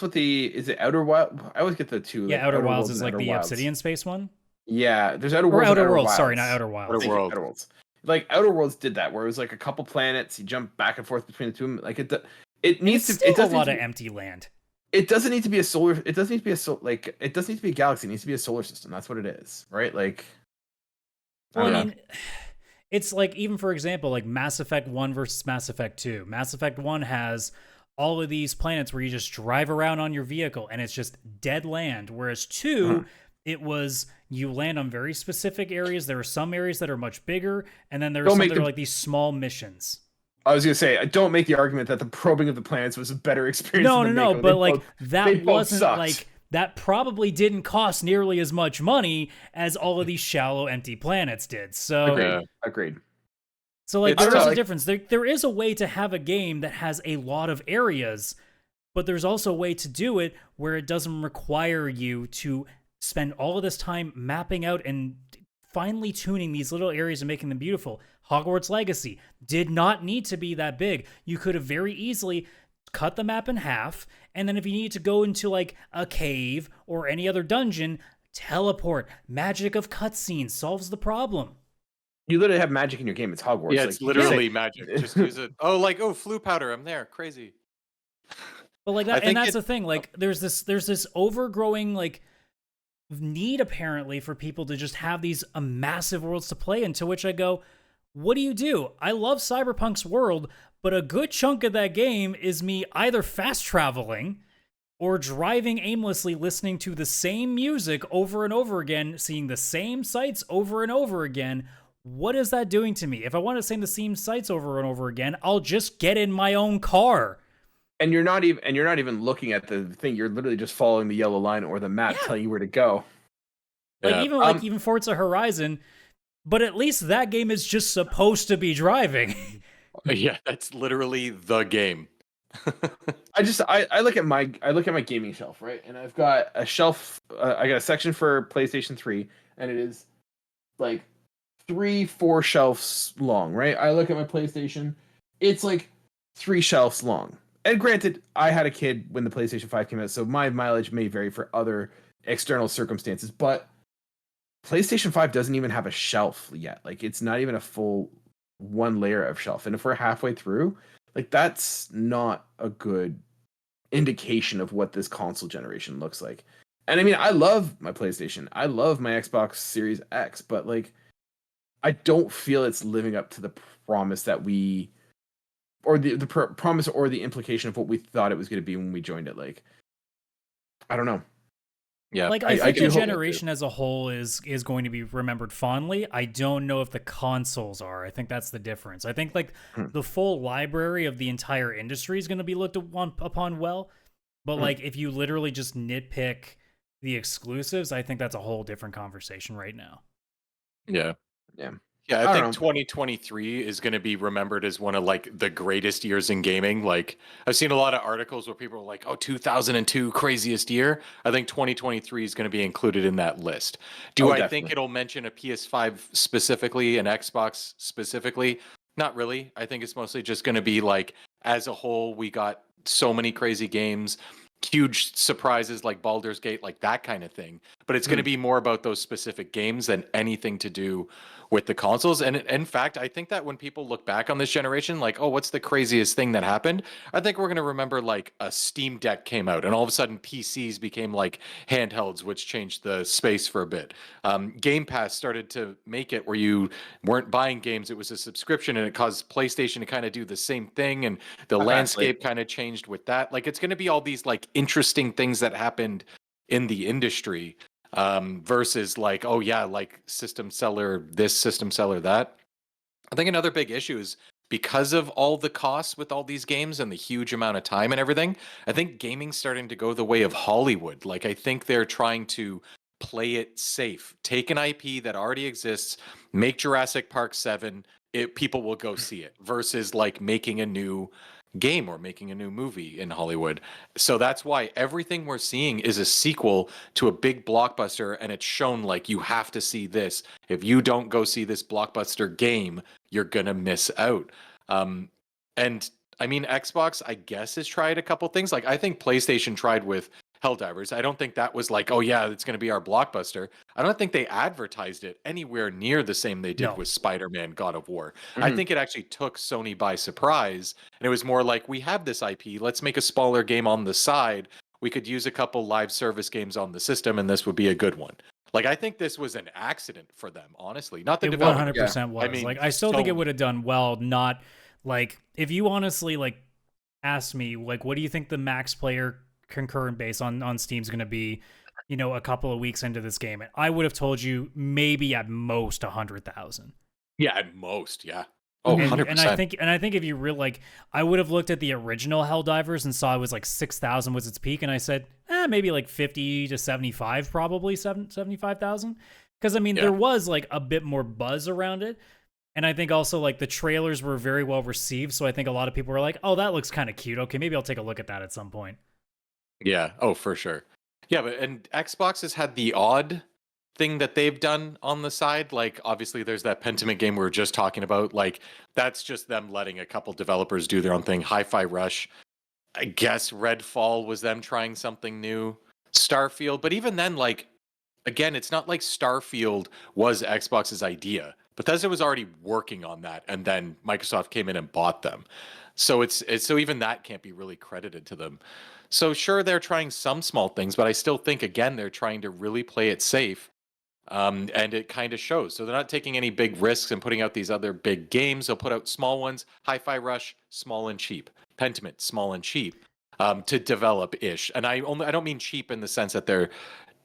what is it Outer Wild? I always get the two. Yeah, Outer Wilds is like the Obsidian Space one. Yeah, there's Outer Worlds. Or Outer Worlds, sorry, not Outer Wilds. Outer Worlds. Like Outer Worlds did that, where it was like a couple planets, you jump back and forth between the two. Like it needs to. It does a lot of empty land. It doesn't need to be a solar. It doesn't need to be it doesn't need to be a galaxy. It needs to be a solar system. That's what it is, right? Like. Well, I mean, it's like, even for example, like Mass Effect 1 versus Mass Effect 2. Mass Effect 1 has all of these planets where you just drive around on your vehicle and it's just dead land, whereas 2, it was you land on very specific areas. There are some areas that are much bigger, and then there are some that are like these small missions. I was gonna say, don't make the argument that the probing of the planets was a better experience. No, but like that wasn't like that probably didn't cost nearly as much money as all of these shallow, empty planets did. So agreed. So like there is a difference. There is a way to have a game that has a lot of areas, but there's also a way to do it where it doesn't require you to spend all of this time mapping out and finely tuning these little areas and making them beautiful. Hogwarts Legacy did not need to be that big. You could have very easily cut the map in half, and then if you needed to go into like a cave or any other dungeon, teleport. Magic of cutscenes solves the problem. You literally have magic in your game. It's Hogwarts. Yeah, it's literally magic. Just use it. Oh, flu powder. I'm there. Crazy. But like that, and that's the thing. Like, there's this overgrowing like need apparently for people to just have these massive worlds to play in. To which I go, what do? I love Cyberpunk's world, but a good chunk of that game is me either fast traveling or driving aimlessly, listening to the same music over and over again, seeing the same sights over and over again. What is that doing to me? If I want to see the same sights over and over again, I'll just get in my own car. And you're not even looking at the thing. You're literally just following the yellow line or the map telling you where to go. Like even Forza Horizon, but at least that game is just supposed to be driving. Yeah, that's literally the game. I look at my gaming shelf, right? And I've got a shelf. I got a section for PlayStation 3, and it is like 3-4 shelves long, right? I look at my PlayStation, it's like 3 shelves long. And granted, I had a kid when the PlayStation 5 came out, so my mileage may vary for other external circumstances, but PlayStation 5 doesn't even have a shelf yet. Like, it's not even a full one layer of shelf. And if we're halfway through, like, that's not a good indication of what this console generation looks like. And I mean, I love my PlayStation. I love my Xbox Series X, but like, I don't feel it's living up to the promise that we, or the promise or the implication of what we thought it was going to be when we joined it. Like, I don't know. Yeah, Like I think the generation as a whole is going to be remembered fondly. I don't know if the consoles are. I think that's the difference. I think like the full library of the entire industry is going to be looked upon well, but like if you literally just nitpick the exclusives, I think that's a whole different conversation right now. Yeah. I think 2023 is going to be remembered as one of like the greatest years in gaming. Like I've seen a lot of articles where people are like, "Oh, 2002 craziest year." I think 2023 is going to be included in that list. Do I think it'll mention a PS5 specifically, an Xbox specifically? Not really. I think it's mostly just going to be like as a whole, we got so many crazy games, huge surprises like Baldur's Gate, like that kind of thing. But it's going to be more about those specific games than anything to do with the consoles. And in fact, I think that when people look back on this generation, like, oh, what's the craziest thing that happened? I think we're going to remember like a Steam Deck came out and all of a sudden PCs became like handhelds, which changed the space for a bit. Game Pass started to make it where you weren't buying games. It was a subscription, and it caused PlayStation to kind of do the same thing. And the landscape kind of changed with that. Like, it's going to be all these like interesting things that happened in the industry versus like, oh yeah, like system seller this, system seller that. I think another big issue is because of all the costs with all these games and the huge amount of time and everything, I think gaming's starting to go the way of Hollywood. Like, I think they're trying to play it safe. Take an IP that already exists, make Jurassic Park 7, people will go see it, versus like making a new game or making a new movie in Hollywood. So that's why everything we're seeing is a sequel to a big blockbuster, and it's shown like you have to see this. If you don't go see this blockbuster game, you're gonna miss out. And I mean, Xbox, I guess, has tried a couple things. Like, I think PlayStation tried with Helldivers. I don't think that was like, oh yeah, it's going to be our blockbuster. I don't think they advertised it anywhere near the same they did with Spider-Man God of War. I think it actually took Sony by surprise, and it was more like, we have this IP, let's make a smaller game on the side. We could use a couple live service games on the system, and this would be a good one. Like, I think this was an accident for them, honestly. Not the development. 100% was. I mean, like, I still think it would have done well. Not like, if you honestly like asked me, like, what do you think the max player concurrent base on Steam's going to be, you know, a couple of weeks into this game, I would have told you maybe at most 100,000. Yeah, at most, yeah. Oh, 100%. And I think if you really like, I would have looked at the original Helldivers and saw it was like 6,000 was its peak, and I said, maybe like 50 to 75, probably 75,000. Because I mean, there was like a bit more buzz around it. And I think also like the trailers were very well received. So I think a lot of people were like, oh, that looks kind of cute. Okay, maybe I'll take a look at that at some point. Yeah. Oh, for sure. Yeah, and Xbox has had the odd thing that they've done on the side. Like, obviously, there's that Pentiment game we were just talking about. Like, that's just them letting a couple developers do their own thing. Hi-Fi Rush. I guess Redfall was them trying something new. Starfield. But even then, like, again, it's not like Starfield was Xbox's idea. Bethesda was already working on that, and then Microsoft came in and bought them. So it's so even that can't be really credited to them. So sure, they're trying some small things, but I still think, again, they're trying to really play it safe. And it kind of shows. So they're not taking any big risks and putting out these other big games. They'll put out small ones. Hi-Fi Rush, small and cheap. Pentiment, small and cheap, to develop-ish. And I don't mean cheap in the sense that they're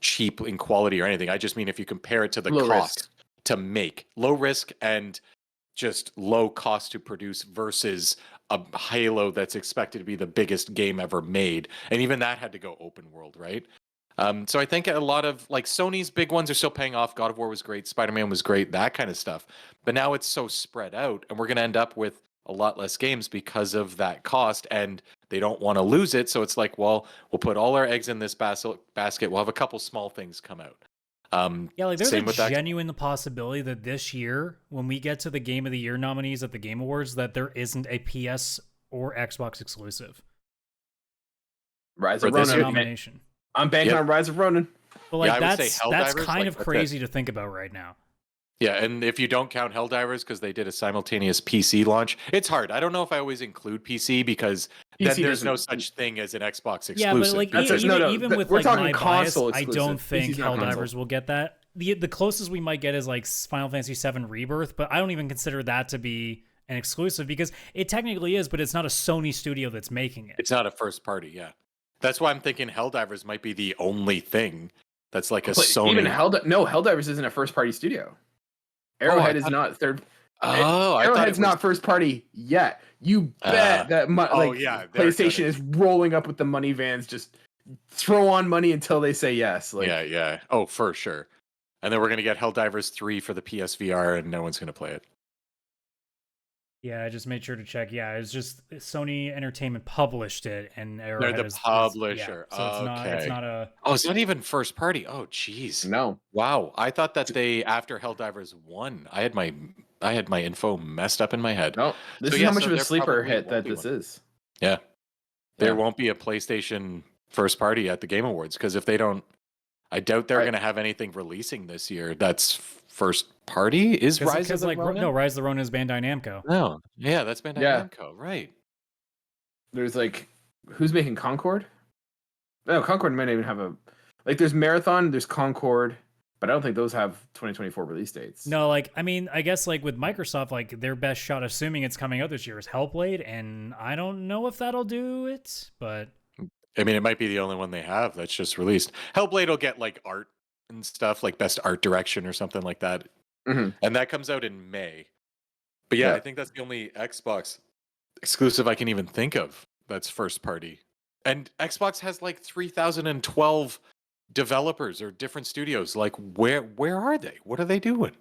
cheap in quality or anything. I just mean if you compare it to the cost to make. Low risk and just low cost to produce versus a Halo that's expected to be the biggest game ever made. And even that had to go open world, right? So I think a lot of like Sony's big ones are still paying off. God of War was great. Spider-Man was great, that kind of stuff. But now it's so spread out, and we're going to end up with a lot less games because of that cost, and they don't want to lose it. So it's like, well, we'll put all our eggs in this basket. We'll have a couple small things come out. Yeah, like there's a genuine possibility that this year, when we get to the Game of the Year nominees at the Game Awards, that there isn't a PS or Xbox exclusive. Rise of Ronin nomination. I'm banking on Rise of Ronin. But like I would say that's Helldivers, kind like, of that's crazy to think about right now. Yeah, and if you don't count Helldivers because they did a simultaneous PC launch, it's hard. I don't know if I always include PC because then PC there's no doesn't- such thing as an Xbox exclusive. Yeah, but like That's it. No, even no, with we're like talking my bias, console I don't exclusive. think PC's not Helldivers console. will get that. The closest we might get is like Final Fantasy VII Rebirth, but I don't even consider that to be an exclusive because it technically is, but it's not a Sony studio that's making it. It's not a first party, yeah. That's why I'm thinking Helldivers might be the only thing that's like a But Sony. even Helldivers isn't a first party studio. Arrowhead is not third. Oh, I thought it Arrowhead's was. not first party yet. You bet that yeah, they're PlayStation gonna- is rolling up with the money vans. Just throw on money until they say yes. Like, Yeah. Oh, for sure. And then we're gonna get Helldivers 3 for the PSVR, and no one's gonna play it. Yeah, I just made sure to check. Yeah, it's just Sony Entertainment published it, and Arrowhead the is publisher. so it's Okay. not a. Oh, it's not even first party. Oh, jeez. no. Wow. I thought that they after Helldivers 1. I had my info messed up in my head. No. This So is yeah, how much so of a there sleeper probably hit won't that be this one. is. Yeah. There Yeah. won't be a PlayStation first party at the Game Awards because if they don't, I doubt they're Right. going to have anything releasing this year. That's first party. Is Rise of the Ronin? no, Rise of the Ronin is Bandai Namco. No. Yeah, that's Bandai Yeah. Namco, right? There's like, who's making Concord? No, Concord might not even have a. Like, there's Marathon, there's Concord, but I don't think those have 2024 release dates. No, like I mean, I guess like with Microsoft, like their best shot, assuming it's coming out this year, is Hellblade, and I don't know if that'll do it, but I mean, it might be the only one they have that's just released. Hellblade will get like art and stuff, like best art direction or something like that. Mhm. And that comes out in May. But yeah, Yeah. I think that's the only Xbox exclusive I can even think of that's first party. And Xbox has like 3,012 developers or different studios. Like where are they? What are they doing?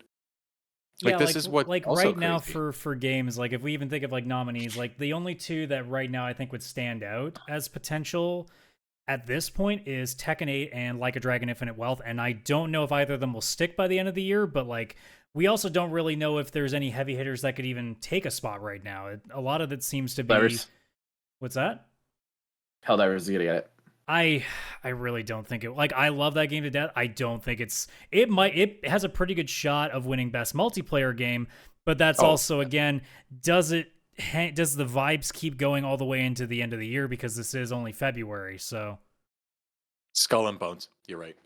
Like yeah, this is what like also right now crazy. for games, like if we even think of like nominees, like the only two that right now I think would stand out as potential at this point is Tekken 8 and Like a Dragon Infinite Wealth, and I don't know if either of them will stick by the end of the year, but like we also don't really know if there's any heavy hitters that could even take a spot right now. A lot of it seems to be Helldivers. What's that? Helldivers is gonna get it. I really don't think it, like I love that game to death. I don't think it has a pretty good shot of winning best multiplayer game, but that's also again, does the vibes keep going all the way into the end of the year because this is only February, so Skull and Bones. You're right.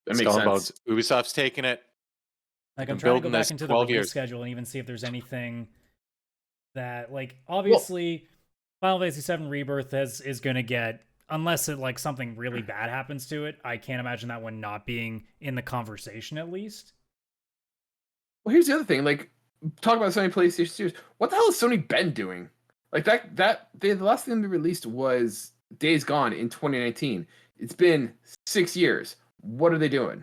That makes Skull and sense. Bones. Ubisoft's taking it. like been I'm trying to go building back this into the 12 release years. schedule and even see if there's anything that like obviously Final Fantasy VII Rebirth is going to get, unless it like something really bad happens to it, I can't imagine that one not being in the conversation at least. Well, here's the other thing. Like, talk about Sony PlayStation Studios. What the hell has Sony been doing? Like the last thing they released was Days Gone in 2019. It's been 6 years. What are they doing?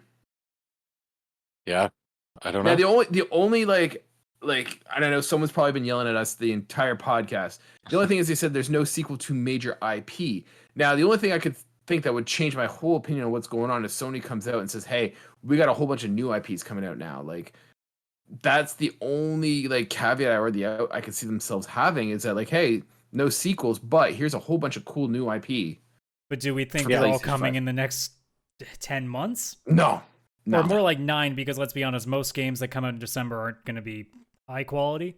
Yeah. I don't know. Now the only like I don't know. Someone's probably been yelling at us the entire podcast. The only thing is they said there's no sequel to major IP. Now the only thing I could think that would change my whole opinion on what's going on is Sony comes out and says, "Hey, we got a whole bunch of new IPs coming out now." Like that's the only like caveat or the out I could see themselves having is that like, hey, no sequels, but here's a whole bunch of cool new IP. But do we think For they're all PlayStation coming 5. in the next 10 months? No. Or more like 9, because let's be honest, most games that come out in December aren't going to be high quality.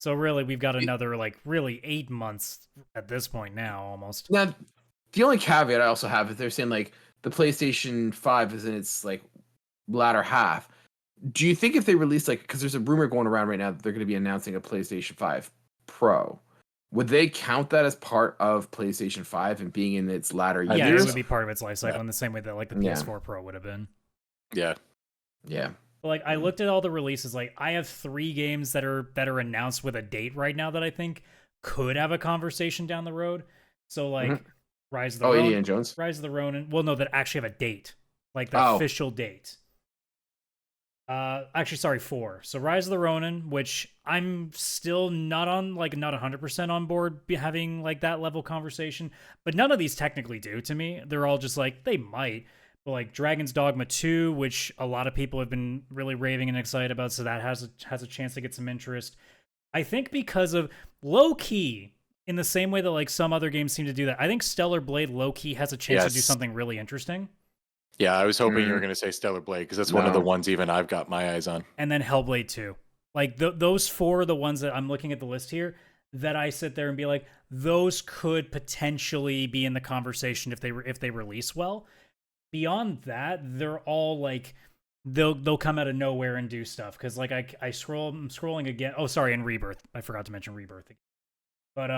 So really, we've got another like really 8 months at this point now, almost. Now, the only caveat I also have is they're saying like the PlayStation 5 is in its like latter half. Do you think if they release like, because there's a rumor going around right now that they're going to be announcing a PlayStation 5 Pro, would they count that as part of PlayStation 5 and being in its latter Yeah, years? it would be part of its life cycle in the same way that like the Yeah. PS4 Pro would have been. Yeah. Yeah. But, like I looked at all the releases. Like I have 3 games that are announced with a date right now that I think could have a conversation down the road. So like Rise of the Ronin, Indiana Jones. Rise of the Ronin. Well, no, that actually have a date, like the official date. Actually, sorry, 4. So Rise of the Ronin, which I'm still not 100% on board having like that level conversation, but none of these technically do to me. They're all just like they might. But like Dragon's Dogma 2, which a lot of people have been really raving and excited about, so that has a chance to get some interest. I think because of low key, in the same way that like some other games seem to do that. I think Stellar Blade low-key has a chance to do Yes. something really interesting. Yeah, I was hoping you were going to say Stellar Blade because that's one of the ones even I've got my eyes on. And then Hellblade 2. Like those four are the ones that I'm looking at the list here that I sit there and be like, those could potentially be in the conversation if they release well. Beyond that, they're all like they'll come out of nowhere and do stuff. Because like I'm scrolling again. Oh, sorry, and Rebirth. I forgot to mention Rebirth again. But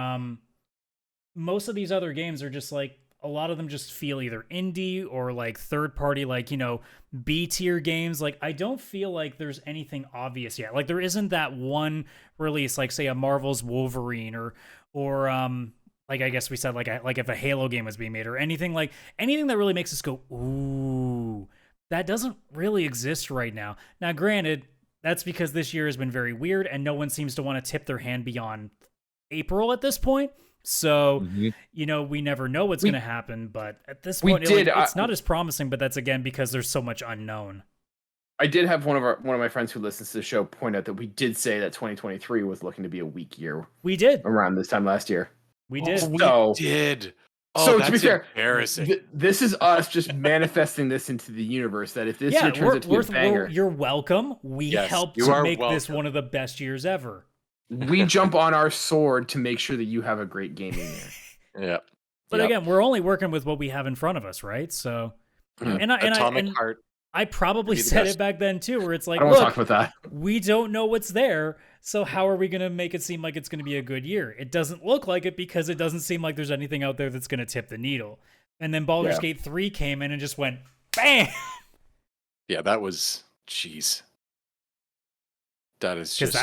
most of these other games are just like, a lot of them just feel either indie or like third party, like, you know, B tier games. Like, I don't feel like there's anything obvious yet. Like, there isn't that one release, like say a Marvel's Wolverine or like I guess we said like if a Halo game was being made or anything that really makes us go, ooh, that doesn't really exist right now. Now, granted, that's because this year has been very weird and no one seems to want to tip their hand beyond April at this point. So, you know, we never know what's going to happen, but at this point, it's not as promising, but that's again because there's so much unknown. I did have one of my friends who listens to the show point out that we did say that 2023 was looking to be a weak year. We did. Around this time last year. We did. We did. Oh, so that's to be fair, embarrassing. This is us just manifesting this into the universe that if this year turns out to be a banger. You're welcome. We helped to make this one of the best years ever. We jump on our sword to make sure that you have a great gaming year. Yeah. But again, we're only working with what we have in front of us, right? So, Atomic Heart. I probably said it back then too, where it's like, I don't want to talk about that. We don't know what's there, so how are we going to make it seem like it's going to be a good year? It doesn't look like it because it doesn't seem like there's anything out there that's going to tip the needle. And then Baldur's Gate 3 came in and just went, bam! Yeah, that was, jeez. That is just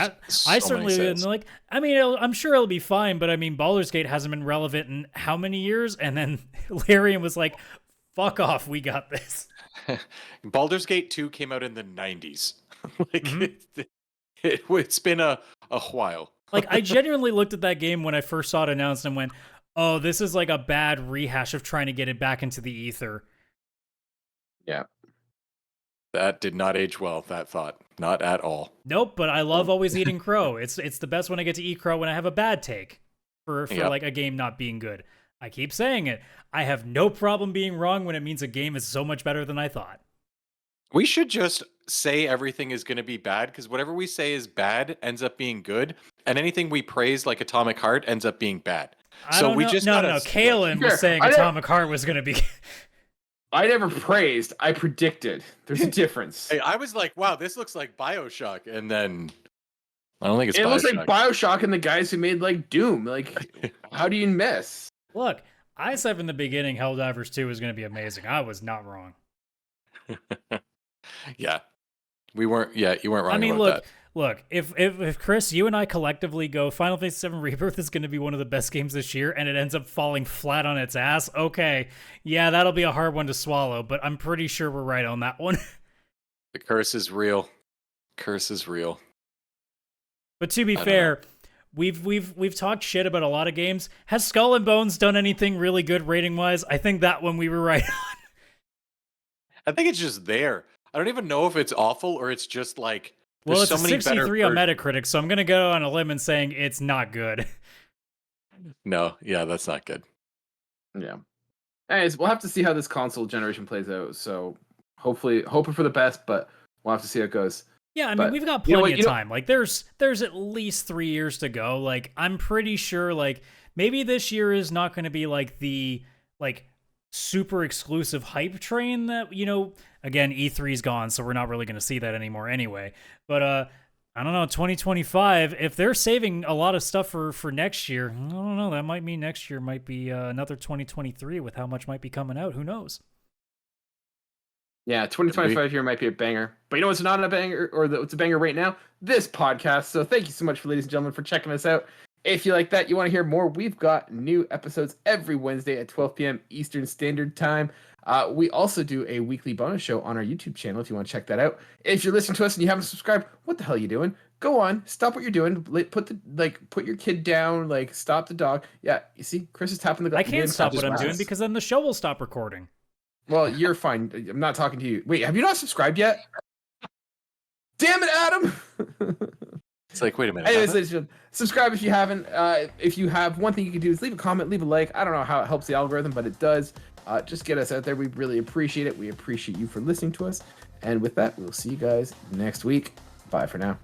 I certainly didn't like. I mean, I'm sure it'll be fine, but I mean, Baldur's Gate hasn't been relevant in how many years? And then Larian was like, "Fuck off, we got this." Baldur's Gate 2 came out in the 90s. It's been a while. Like, I genuinely looked at that game when I first saw it announced and went, "Oh, this is like a bad rehash of trying to get it back into the ether." Yeah. That did not age well, that thought. Not at all. Nope, but I love always eating crow. It's the best when I get to eat crow when I have a bad take for like a game not being good. I keep saying it. I have no problem being wrong when it means a game is so much better than I thought. We should just say everything is going to be bad, because whatever we say is bad ends up being good, and anything we praise like Atomic Heart ends up being bad. No. Kaylan was saying Atomic Heart was going to be... I never praised. I predicted. There's a difference. Hey, I was like, wow, this looks like BioShock. And then I don't think it's BioShock. It looks like BioShock and the guys who made like Doom. Like, how do you miss? Look, I said from the beginning Helldivers 2 was going to be amazing. I was not wrong. Yeah. You weren't wrong. I mean, about that. Look, if Chris, you and I collectively go, Final Fantasy VII Rebirth is going to be one of the best games this year, and it ends up falling flat on its ass, okay, yeah, that'll be a hard one to swallow, but I'm pretty sure we're right on that one. The curse is real. Curse is real. But to be fair, we've talked shit about a lot of games. Has Skull and Bones done anything really good rating-wise? I think that one we were right on. I think it's just there. I don't even know if it's awful or it's just like... Well, it's a 63 on Metacritic, so I'm going to go on a limb and saying it's not good. No, yeah, that's not good. Yeah. Anyways, we'll have to see how this console generation plays out. So hopefully, hoping for the best, but we'll have to see how it goes. Yeah, I mean, we've got plenty of time. Like, there's at least 3 years to go. Like, I'm pretty sure, like, maybe this year is not going to be, like, the, like, super exclusive hype train that, you know, again, E3's gone, so we're not really going to see that anymore anyway. But, I don't know, 2025, if they're saving a lot of stuff for next year, I don't know, that might mean next year might be another 2023 with how much might be coming out. Who knows? Yeah, 2025 here might be a banger. But you know what's not a banger, or what's a banger right now? This podcast. So thank you so much, ladies and gentlemen, for checking us out. If you like that, you want to hear more, we've got new episodes every Wednesday at 12 p.m. Eastern Standard Time. We also do a weekly bonus show on our YouTube channel if you want to check that out. If you're listening to us and you haven't subscribed, what the hell are you doing? Go on, stop what you're doing. Put your kid down, like stop the dog. Yeah, you see, Chris is tapping the. I can't stop what I'm doing because then the show will stop recording. Well, you're fine. I'm not talking to you. Wait, have you not subscribed yet? Damn it, Adam! It's like, wait a minute. Anyways, ladies and gentlemen, subscribe if you haven't. If you have, one thing you can do is leave a comment, leave a like. I don't know how it helps the algorithm, but it does. Just get us out there. We really appreciate it. We appreciate you for listening to us. And with that, we'll see you guys next week. Bye for now.